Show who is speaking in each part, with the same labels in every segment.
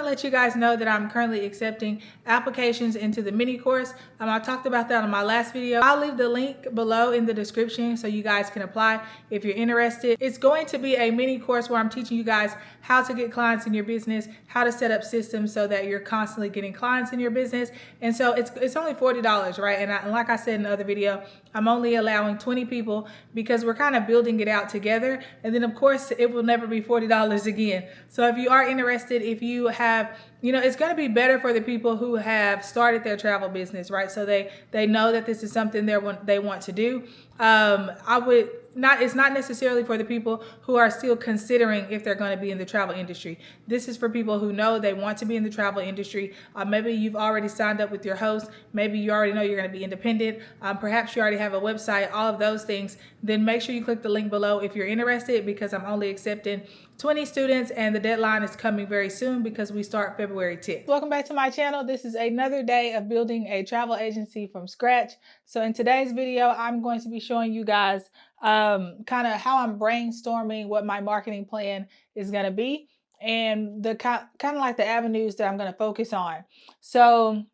Speaker 1: to let you guys know that I'm currently accepting applications into the mini course. I talked about that on my last video. I'll leave the link below in the description so you guys can apply if you're interested. It's going to be a mini course where I'm teaching you guys how to get clients in your business, how to set up systems so that you're constantly getting clients in your business. And so it's only $40, right? And like I said in the other video, I'm only allowing 20 people because we're kind of building it out together. And then of course it will never be $40 again. So if you are interested, if you have, it's going to be better for the people who have started their travel business, right? So they know that this is something they want to do. It's not necessarily for the people who are still considering if they're going to be in the travel industry. This is for people who know they want to be in the travel industry. Maybe you've already signed up with your host. Maybe you already know you're going to be independent. Perhaps you already have a website, all of those things. Then make sure you click the link below if you're interested, because I'm only accepting 20 students and the deadline is coming very soon because we start February 10th. Welcome back to my channel. This is another day of building a travel agency from scratch. So in today's video, I'm going to be showing you guys kind of how I'm brainstorming what my marketing plan is going to be and the kind of like the avenues that I'm going to focus on. So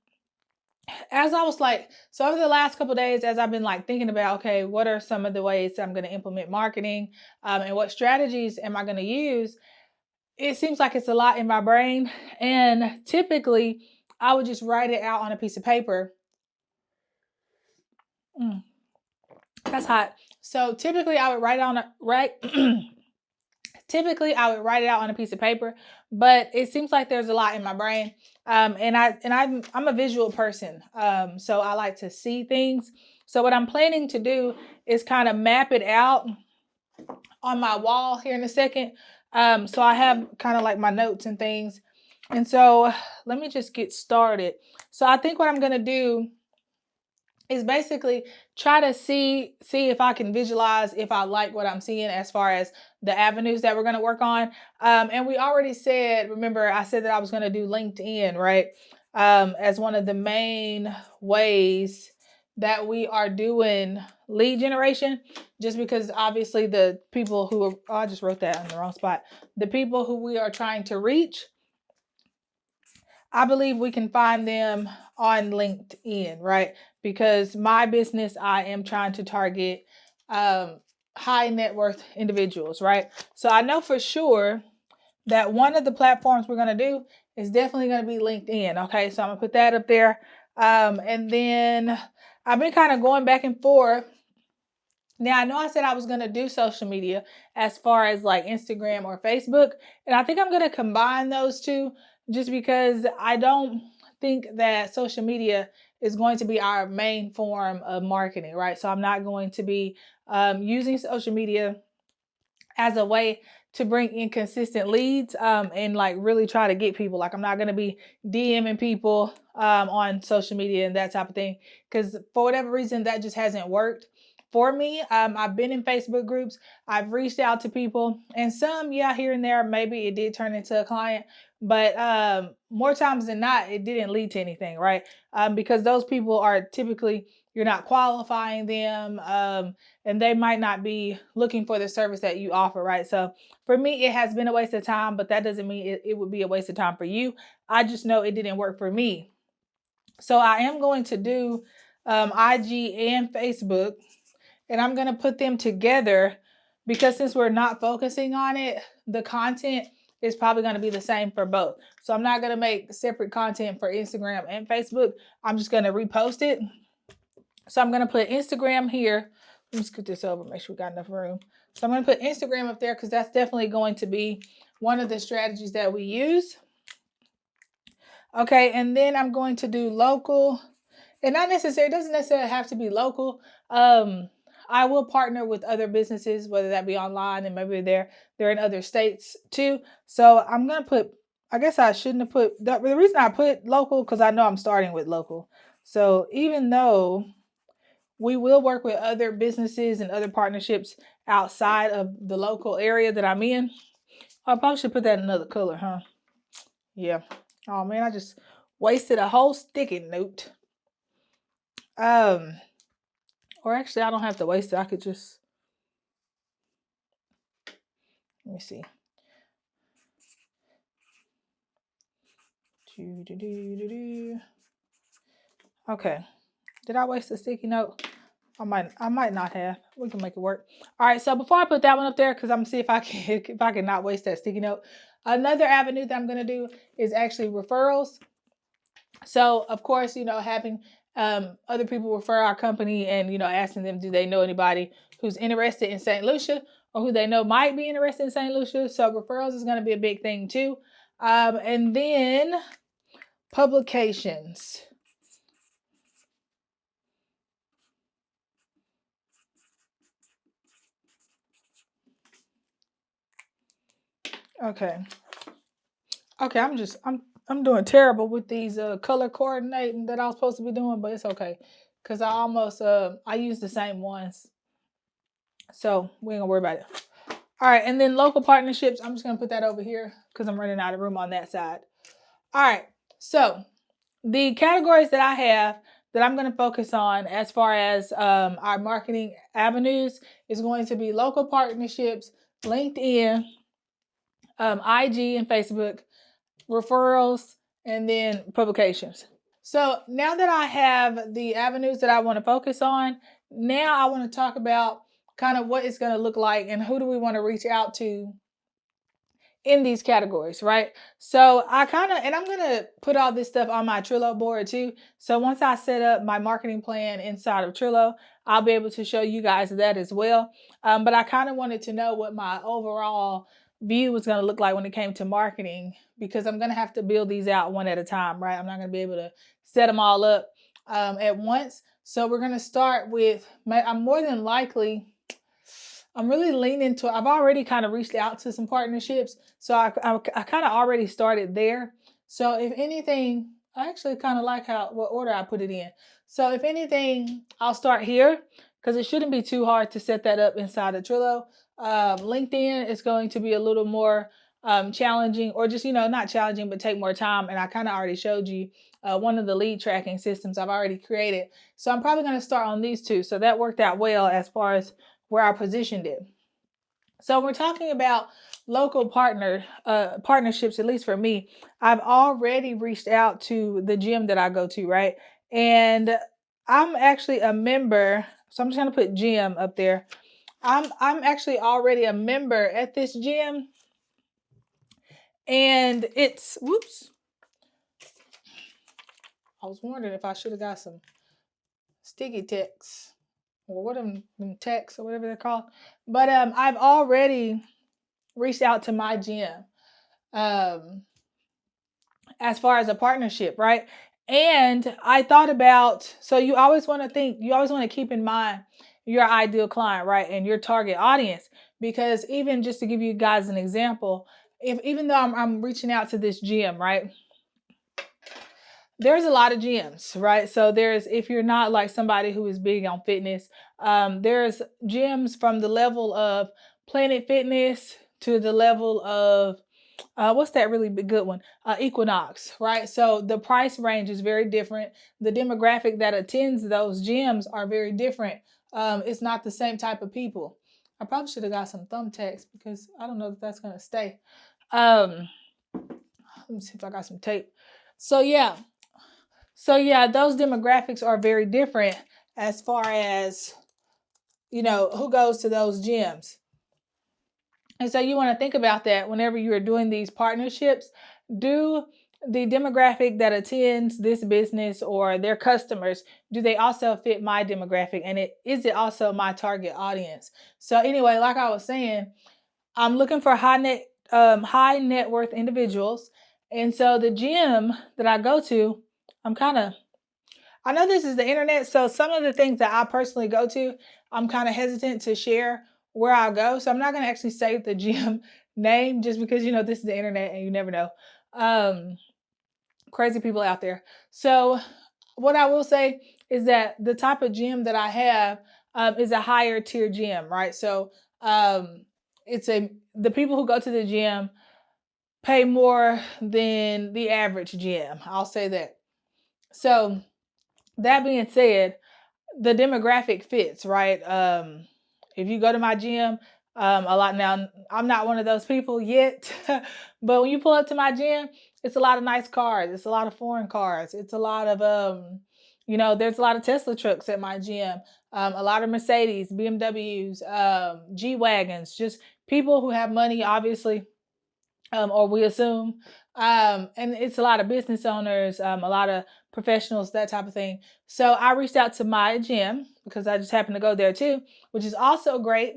Speaker 1: as I was so over the last couple of days, as I've been thinking about, okay, what are some of the ways that I'm going to implement marketing and what strategies am I going to use? It seems like it's a lot in my brain. And typically I would just write it out on a piece of paper. That's hot. So typically I would typically I would write it out on a piece of paper, but it seems like there's a lot in my brain. And I'm a visual person. So I like to see things. So what I'm planning to do is kind of map it out on my wall here in a second. So I have kind of like my notes and things. And so let me just get started. So I think what I'm going to do is basically try to see if I can visualize if I like what I'm seeing as far as the avenues that we're going to work on. And we already said, remember, I said that I was going to do LinkedIn, right? As one of the main ways that we are doing lead generation, just because obviously the people who are, I just wrote that in the wrong spot. The people who we are trying to reach, I believe we can find them on LinkedIn, right? Because my business, I am trying to target high net worth individuals, right? So I know for sure that one of the platforms we're going to do is definitely going to be LinkedIn. Okay, so I'm going to put that up there. And then I've been kind of going back and forth. Now, I know I said I was going to do social media as far as like Instagram or Facebook, and I think I'm going to combine those two just because I don't think that social media is going to be our main form of marketing, right? So I'm not going to be using social media as a way to bring in consistent leads and like really try to get people. Like I'm not going to be DMing people on social media and that type of thing, because for whatever reason that just hasn't worked for me. I've been in Facebook groups, I've reached out to people, and some, yeah, here and there, maybe it did turn into a client, but more times than not, it didn't lead to anything, right? Because those people are typically, you're not qualifying them, and they might not be looking for the service that you offer, right? So for me, it has been a waste of time, but that doesn't mean it would be a waste of time for you. I just know it didn't work for me. So I am going to do IG and Facebook, and I'm going to put them together because since we're not focusing on it, the content is probably going to be the same for both. So I'm not going to make separate content for Instagram and Facebook. I'm just going to repost it. So I'm going to put Instagram here. Let me scoot this over, make sure we got enough room. So I'm going to put Instagram up there because that's definitely going to be one of the strategies that we use. Okay, and then I'm going to do local. And not necessarily, it doesn't necessarily have to be local. I will partner with other businesses, whether that be online, and maybe they're in other states too. So I'm going to put, I guess I shouldn't have put, the reason I put local, because I know I'm starting with local. So even though we will work with other businesses and other partnerships outside of the local area that I'm in, I probably should put that in another color, huh? Yeah. Oh man, I just wasted a whole sticky note. Or actually I don't have to waste it. I could just, let me see. Okay. Did I waste a sticky note? I might not have. We can make it work. All right, so before I put that one up there, because I'm gonna see if I can not waste that sticky note. Another avenue that I'm gonna do is actually referrals. So of course, having other people refer our company and asking them, do they know anybody who's interested in St. Lucia or who they know might be interested in St. Lucia. So referrals is gonna be a big thing too. And then publications. Okay. Okay, I'm doing terrible with these color coordinating that I was supposed to be doing, but it's okay. Cause I almost I use the same ones. So we ain't gonna worry about it. All right, and then local partnerships, I'm just gonna put that over here because I'm running out of room on that side. All right, so the categories that I have that I'm going to focus on as far as our marketing avenues is going to be local partnerships, LinkedIn, IG and Facebook, referrals, and then publications. So now that I have the avenues that I want to focus on, now I want to talk about kind of what it's going to look like and who do we want to reach out to in these categories, right? So I'm going to put all this stuff on my Trello board too. So once I set up my marketing plan inside of Trello, I'll be able to show you guys that as well. But I kind of wanted to know what my overall view was going to look like when it came to marketing, because I'm going to have to build these out one at a time, right? I'm not going to be able to set them all up at once. So we're going to start with, I'm really leaning to, I've already kind of reached out to some partnerships. So I kind of already started there. So if anything, I actually kind of like what order I put it in. So if anything, I'll start here because it shouldn't be too hard to set that up inside of Trello. LinkedIn is going to be a little more challenging, or just, not challenging, but take more time. And I kind of already showed you one of the lead tracking systems I've already created. So I'm probably going to start on these two. So that worked out well as far as where I positioned it. So we're talking about local partnerships, at least for me. I've already reached out to the gym that I go to, right? And I'm actually a member, so I'm just gonna put gym up there. I'm actually already a member at this gym, and it's whoops. I was wondering if I should have got some sticky text or what them text or whatever they're called. But I've already reached out to my gym as far as a partnership, right? And I thought about, so you always want to keep in mind your ideal client, right? And your target audience. Because even just to give you guys an example, even though I'm reaching out to this gym, right? There's a lot of gyms, right? So if you're not like somebody who is big on fitness, there's gyms from the level of Planet Fitness to the level of what's that really big good one? Equinox, right? So the price range is very different. The demographic that attends those gyms are very different. It's not the same type of people. I probably should have got some thumbtacks because I don't know if that's gonna stay. Let me see if I got some tape. So yeah, those demographics are very different as far as who goes to those gyms. And so you want to think about that whenever you are doing these partnerships. Do the demographic that attends this business or their customers, do they also fit my demographic? And is it also my target audience? So anyway, like I was saying, I'm looking for high net worth individuals. And so the gym that I go to, I know this is the internet, so some of the things that I personally go to, I'm kind of hesitant to share where I go. So I'm not going to actually say the gym name just because, this is the internet and you never know. Crazy people out there. So what I will say is that the type of gym that I have is a higher tier gym, right? So the people who go to the gym pay more than the average gym. I'll say that. So that being said, the demographic fits, right? If you go to my gym, a lot now, I'm not one of those people yet, but when you pull up to my gym, it's a lot of nice cars. It's a lot of foreign cars. It's a lot of there's a lot of Tesla trucks at my gym. A lot of Mercedes, BMWs, G wagons. Just people who have money, obviously, or we assume. And it's a lot of business owners, a lot of professionals, that type of thing. So I reached out to my gym because I just happened to go there too, which is also great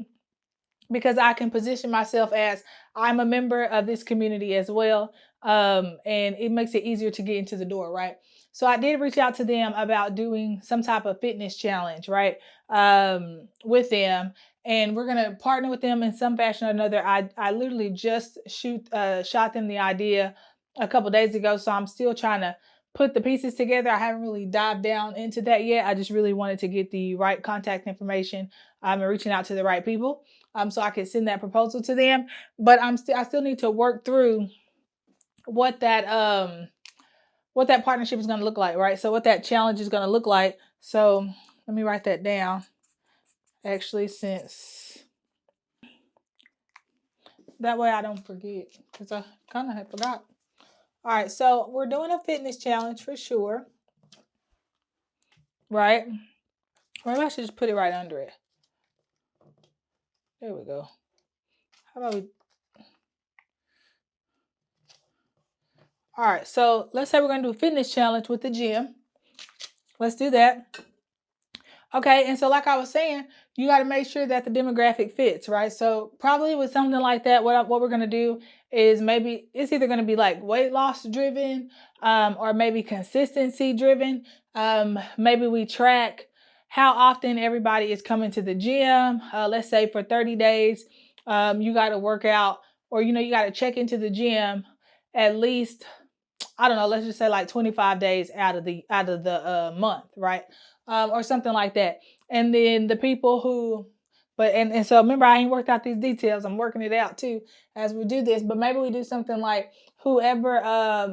Speaker 1: because I can position myself as I'm a member of this community as well. And it makes it easier to get into the door, right? So I did reach out to them about doing some type of fitness challenge, right? With them. And we're gonna partner with them in some fashion or another. I literally just shot them the idea a couple days ago, so I'm still trying to put the pieces together. I haven't really dived down into that yet. I just really wanted to get the right contact information and reaching out to the right people so I could send that proposal to them. But I still need to work through what that partnership is going to look like, right? So what that challenge is going to look like. So let me write that down. Actually, since that way I don't forget, because I kind of had forgot. All right, so we're doing a fitness challenge for sure, right? Maybe I should just put it right under it. There we go. How about we? All right, so let's say we're going to do a fitness challenge with the gym. Let's do that. Okay, and so like I was saying, you got to make sure that the demographic fits, right? So probably with something like that, what we're gonna do is maybe it's either gonna be like weight loss driven, or maybe consistency driven. Maybe we track how often everybody is coming to the gym. Let's say for 30 days, you got to work out, or you got to check into the gym at least, I don't know, let's just say like 25 days out of the month, right? Or something like that. And then the people who, and so remember, I ain't worked out these details. I'm working it out too as we do this. But maybe we do something like whoever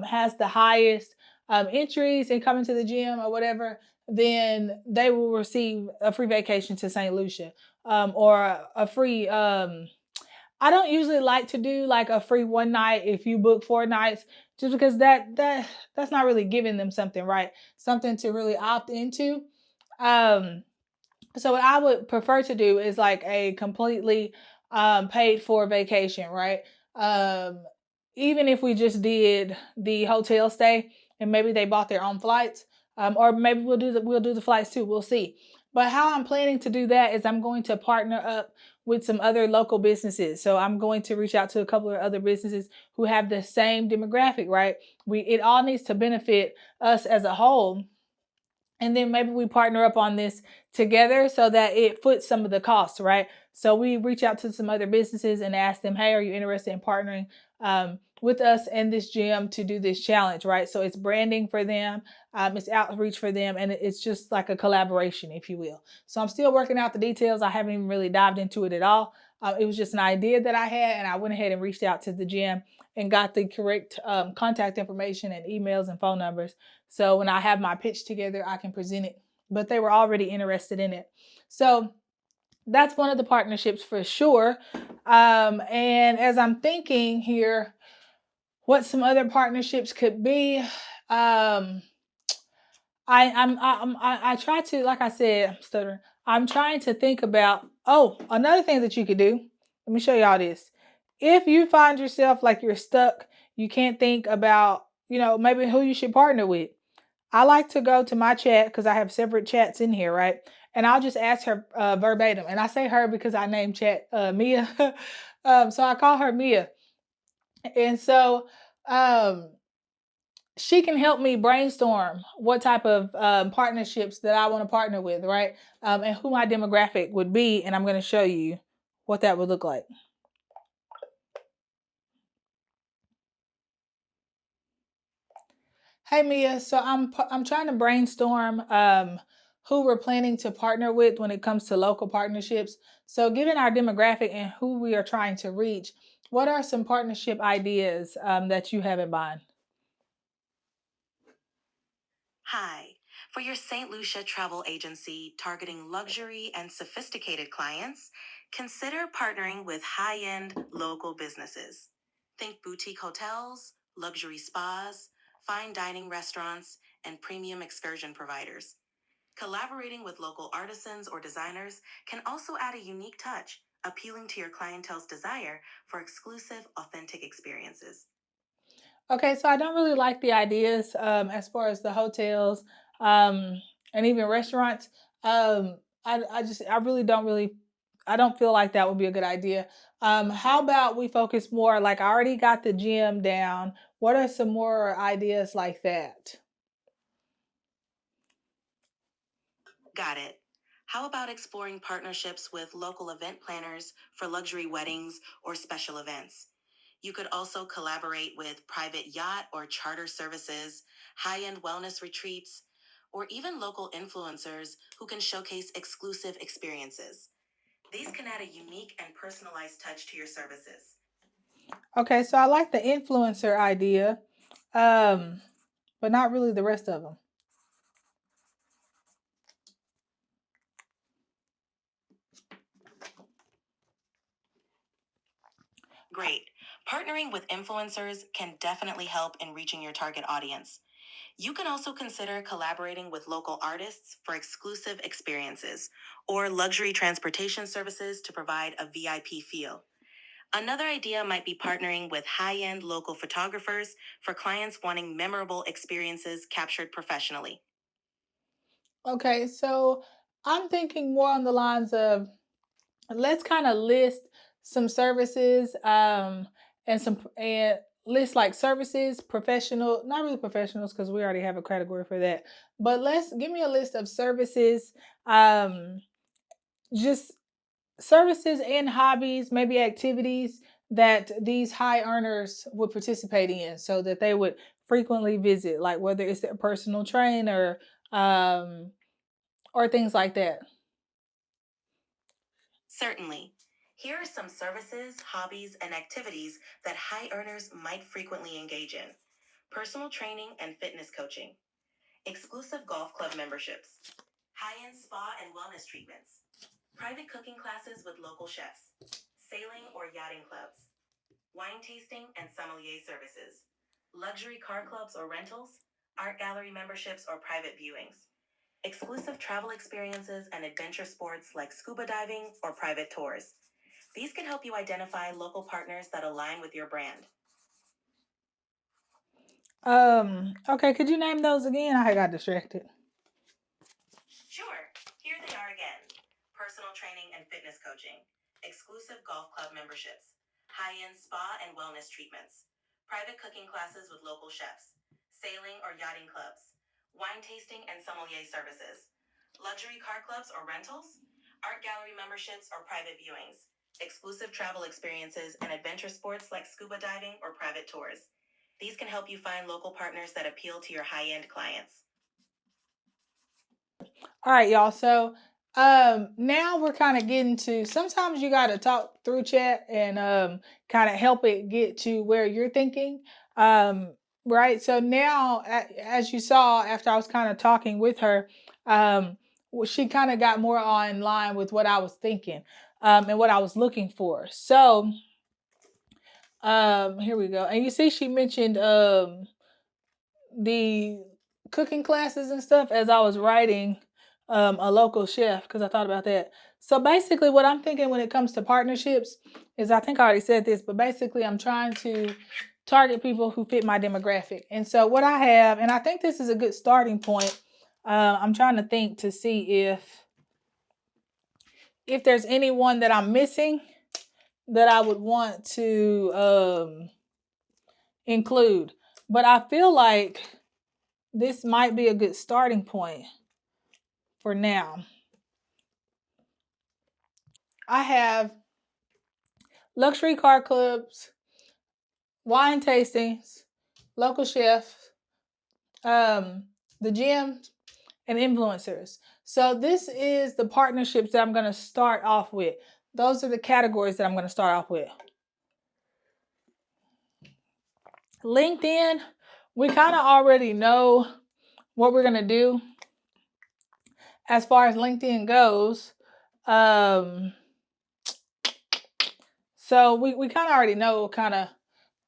Speaker 1: has the highest entries and coming to the gym or whatever, then they will receive a free vacation to St. Lucia, or a free I don't usually like to do like a free one night if you book 4 nights, just because that's not really giving them something, right? Something to really opt into. Um, so what I would prefer to do is like a completely paid for vacation, right? Um, Even if we just did the hotel stay and maybe they bought their own flights, or maybe we'll do the flights too. We'll see. But how I'm planning to do that is I'm going to partner up with some other local businesses. So I'm going to reach out to a couple of other businesses who have the same demographic, right? It all needs to benefit us as a whole, and then maybe we partner up on this together so that it foots some of the costs, right? So we reach out to some other businesses and ask them, hey, are you interested in partnering with us and this gym to do this challenge, right? So it's branding for them, it's outreach for them, and it's just like a collaboration, if you will. So I'm still working out the details. I haven't even really dived into it at all. It was just an idea that I had, and I went ahead and reached out to the gym and got the correct contact information and emails and phone numbers. So when I have my pitch together, I can present it. But they were already interested in it. So that's one of the partnerships for sure. And as I'm thinking here, what some other partnerships could be, I try to, like I said, I'm stuttering. I'm trying to think about, another thing that you could do. Let me show y'all this. If you find yourself like you're stuck, you can't think about, maybe who you should partner with. I like to go to my chat because I have separate chats in here, right? And I'll just ask her verbatim. And I say her because I named chat Mia. So I call her Mia. And so um, she can help me brainstorm what type of partnerships that I want to partner with, right? And who my demographic would be. And I'm going to show you what that would look like. Hey Mia, so I'm trying to brainstorm who we're planning to partner with when it comes to local partnerships. So given our demographic and who we are trying to reach, what are some partnership ideas that you have in mind?
Speaker 2: Hi. For your St. Lucia travel agency targeting luxury and sophisticated clients, consider partnering with high end local businesses. Think boutique hotels, luxury spas, fine dining restaurants, and premium excursion providers. Collaborating with local artisans or designers can also add a unique touch, appealing to your clientele's desire for exclusive, authentic experiences.
Speaker 1: Okay, so I don't really like the ideas as far as the hotels um, and even restaurants. I really I don't feel like that would be a good idea. How about we focus more? Like I already got the gym down. What are some more ideas like that?
Speaker 2: Got it. How about exploring partnerships with local event planners for luxury weddings or special events? You could also collaborate with private yacht or charter services, high end wellness retreats, or even local influencers who can showcase exclusive experiences. These can add a unique and personalized touch to your services.
Speaker 1: Okay, so I like the influencer idea, um, but not really the rest of them.
Speaker 2: Great. Partnering with influencers can definitely help in reaching your target audience. You can also consider collaborating with local artists for exclusive experiences or luxury transportation services to provide a VIP feel. Another idea might be partnering with high end local photographers for clients wanting memorable experiences captured professionally.
Speaker 1: Okay, so I'm thinking more on the lines of let's kind of list some services and list like services professional, not really professionals because we already have a category for that, but let's give me a list of services, um just services and hobbies, maybe activities that these high earners would participate in so that they would frequently visit, like whether it's their personal trainer, um or things like that.
Speaker 2: Certainly. Here are some services, hobbies, and activities that high earners might frequently engage in: personal training and fitness coaching, exclusive golf club memberships, high end spa and wellness treatments, private cooking classes with local chefs, sailing or yachting clubs, wine tasting and sommelier services, luxury car clubs or rentals, art gallery memberships or private viewings, exclusive travel experiences and adventure sports like scuba diving or private tours. These can help you identify local partners that align with your brand.
Speaker 1: Okay, could you name those again? I got distracted.
Speaker 2: Sure, here they are again: personal training and fitness coaching, exclusive golf club memberships, high end spa and wellness treatments, private cooking classes with local chefs, sailing or yachting clubs, wine tasting and sommelier services, luxury car clubs or rentals, art gallery memberships or private viewings, exclusive travel experiences, and adventure sports like scuba diving or private tours. These can help you find local partners that appeal to your high end clients.
Speaker 1: All right, y'all. So now we're kind of getting to, sometimes you got to talk through chat and kind of help it get to where you're thinking. Um right? So now as you saw after I was kind of talking with her, she kind of got more on line with what I was thinking and what I was looking for. So here we go. And you see she mentioned the cooking classes and stuff as I was writing a local chef because I thought about that. So basically, what I'm thinking when it comes to partnerships is, I think I already said this, but basically, I'm trying to target people who fit my demographic. And so, what I have, and I think this is a good starting point. I'm trying to think to see if there's anyone that I'm missing that I would want to include. But I feel like this might be a good starting point for now. I have luxury car clubs, wine tastings, local chefs, um, the gym, and influencers. So this is the partnerships that I'm going to start off with. Those are the categories that I'm going to start off with. LinkedIn, we kind of already know what we're going to do as far as LinkedIn goes. Um, so we kind of already know kind of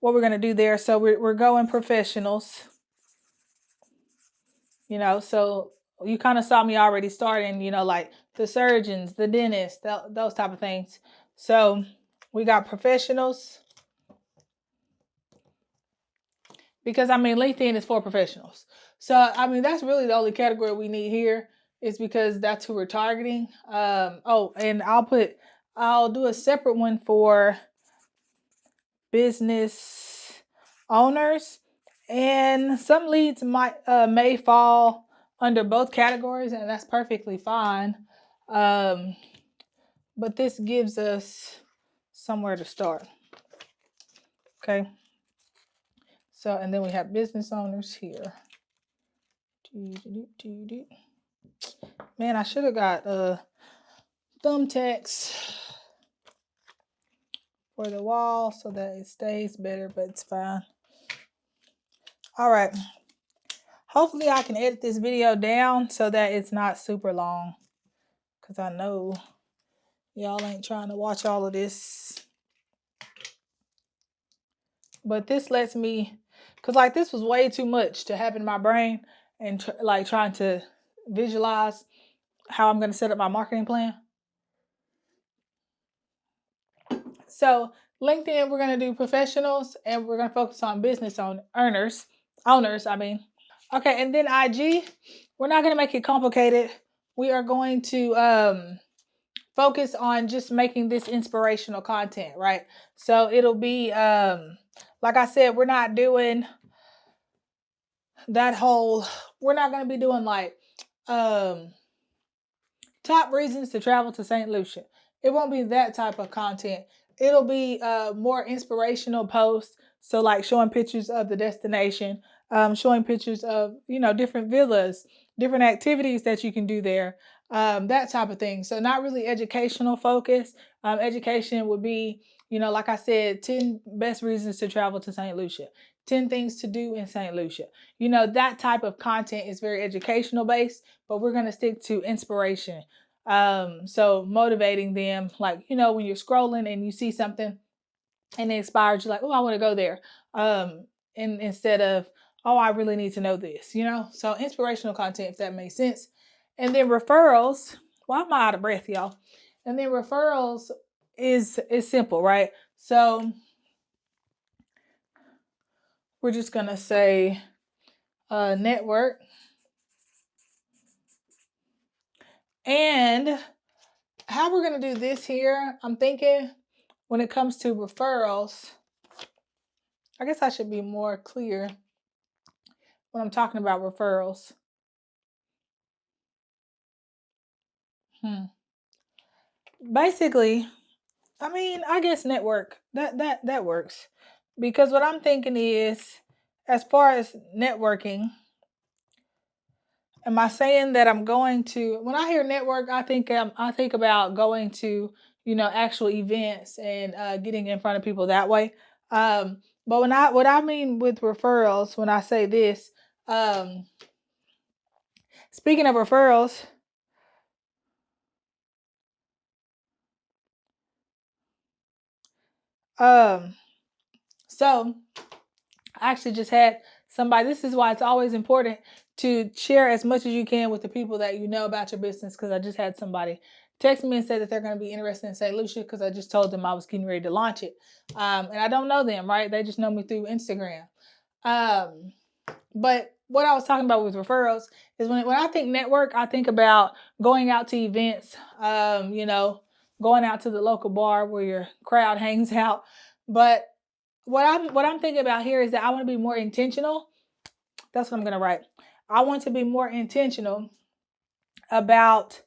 Speaker 1: what we're going to do there. So we're going professionals, you know, so you kind of saw me already starting, you know, like the surgeons, the dentists, those type of things. So we got professionals because I mean, LinkedIn is for professionals. So, I mean, that's really the only category we need here is because that's who we're targeting. Oh, and I'll do a separate one for business owners, and some leads may fall under both categories, and that's perfectly fine. Um, but this gives us somewhere to start. Okay. So, and then we have business owners here. Man, I should have got thumbtacks for the wall so that it stays better, but it's fine. All right. Hopefully I can edit this video down so that it's not super long, because I know y'all ain't trying to watch all of this. But this lets me, because like this was way too much to have in my brain and like trying to visualize how I'm going to set up my marketing plan. So LinkedIn, we're going to do professionals, and we're going to focus on business owners. Okay, and then IG, we're not going to make it complicated. We are going to focus on just making this inspirational content, right? So it'll be, like I said, we're not doing that whole, we're not going to be doing like top reasons to travel to St. Lucia. It won't be that type of content. It'll be more inspirational posts. So like showing pictures of the destination, showing pictures of, you know, different villas, different activities that you can do there, that type of thing. So not really educational focus. Education would be, you know, like I said, 10 best reasons to travel to St. Lucia, 10 things to do in St. Lucia. You know, that type of content is very educational based, but we're going to stick to inspiration. So motivating them, like, you know, when you're scrolling and you see something and it inspires you, like, oh, I want to go there. And instead of, oh, I really need to know this, you know? So inspirational content, if that makes sense. And then referrals, well, I'm out of breath, y'all. And then referrals is simple, right? So we're just gonna say network. And how we're gonna do this here, I'm thinking when it comes to referrals, I guess I should be more clear when I'm talking about referrals. Basically, I mean, I guess network. That works. Because what I'm thinking is, as far as networking, am I saying that I'm going to, when I hear network, I think about going to, you know, actual events and getting in front of people that way. But what I mean with referrals, when I say this, um, speaking of referrals, so I actually just had somebody, this is why it's always important to share as much as you can with the people that you know about your business, because I just had somebody text me and say that they're going to be interested in St. Lucia because I just told them I was getting ready to launch it. And I don't know them, right? They just know me through Instagram. But what I was talking about with referrals is when I think network, I think about going out to events, you know, going out to the local bar where your crowd hangs out. But what I'm thinking about here is that I want to be more intentional. That's what I'm gonna write. I want to be more intentional about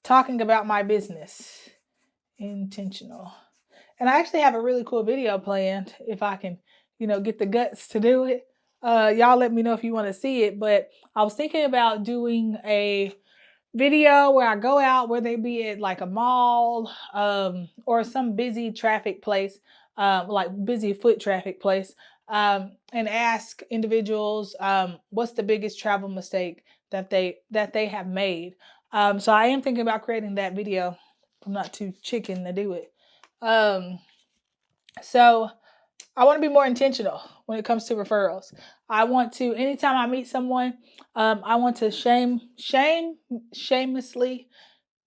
Speaker 1: talking about my business. Intentional. And I actually have a really cool video planned if I can, you know, get the guts to do it. Y'all let me know if you want to see it. But I was thinking about doing a video where I go out, whether it be at like a mall or some busy traffic place, like busy foot traffic place, and ask individuals what's the biggest travel mistake that they have made. So I am thinking about creating that video. I'm not too chicken to do it. So I want to be more intentional when it comes to referrals. I want to, anytime I meet someone, I want to shamelessly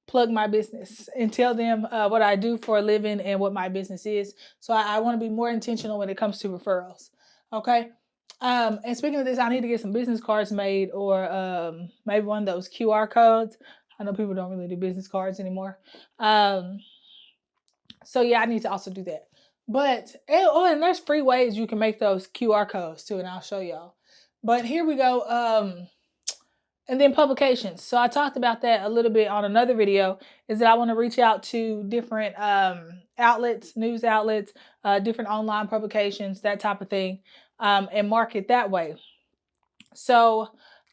Speaker 1: plug my business and tell them what I do for a living and what my business is. So I want to be more intentional when it comes to referrals. Okay. And speaking of this, I need to get some business cards made, or maybe one of those QR codes. I know people don't really do business cards anymore. So yeah, I need to also do that. But and there's free ways you can make those QR codes too, and I'll show y'all. But here we go. And then publications. So I talked about that a little bit on another video, is that I want to reach out to different outlets, news outlets, different online publications, that type of thing, and market that way. So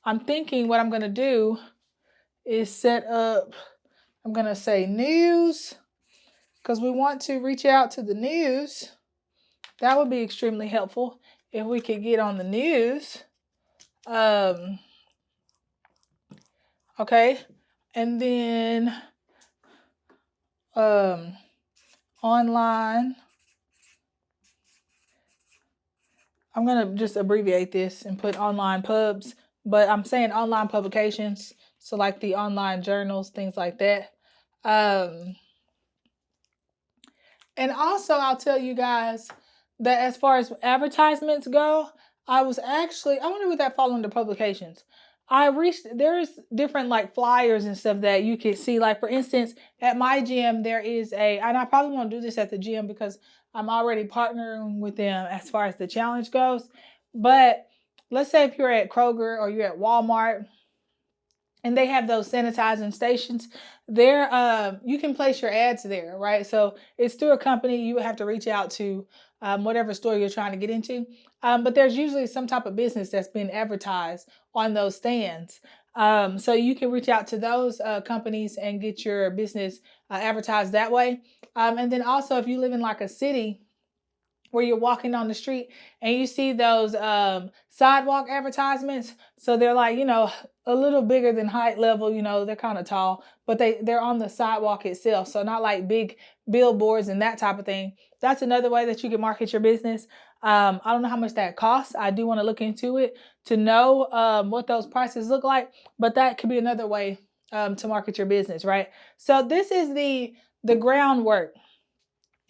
Speaker 1: I'm thinking what I'm going to do is set up, I'm going to say news, because we want to reach out to the news. That would be extremely helpful if we could get on the news. Okay. And then online. I'm going to just abbreviate this and put online pubs, but I'm saying online publications. So like the online journals, things like that. And also I'll tell you guys that as far as advertisements go, I wonder would that fall under publications. There's different like flyers and stuff that you can see. Like for instance, at my gym, there is and I probably won't do this at the gym because I'm already partnering with them as far as the challenge goes. But let's say if you're at Kroger or you're at Walmart, and they have those sanitizing stations there. You can place your ads there, right? So it's through a company. You would have to reach out to whatever store you're trying to get into. But there's usually some type of business that's being advertised on those stands. So you can reach out to those companies and get your business advertised that way. And then also if you live in like a city where you're walking down the street and you see those sidewalk advertisements. So they're like, a little bigger than height level, they're kind of tall, but they're on the sidewalk itself. So not like big billboards and that type of thing. That's another way that you can market your business. I don't know how much that costs. I do want to look into it to know what those prices look like, but that could be another way to market your business, right? So this is the groundwork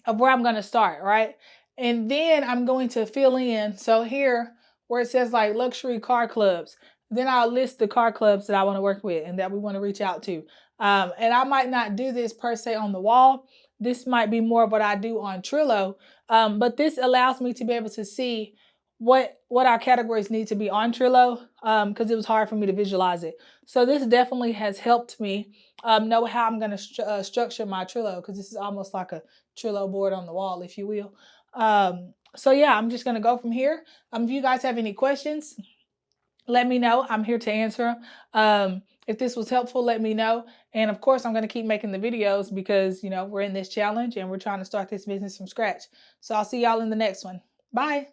Speaker 1: of where I'm going to start, right? And then I'm going to fill in. So here where it says like luxury car clubs, then I'll list the car clubs that I want to work with and that we want to reach out to. And I might not do this per se on the wall. This might be more of what I do on Trello. But this allows me to be able to see what our categories need to be on Trello, because it was hard for me to visualize it. So this definitely has helped me know how I'm going to structure my Trello, because this is almost like a Trello board on the wall, if you will. So yeah, I'm just going to go from here. If you guys have any questions, let me know. I'm here to answer them. If this was helpful, let me know. And of course, I'm going to keep making the videos because, we're in this challenge and we're trying to start this business from scratch. So I'll see y'all in the next one. Bye.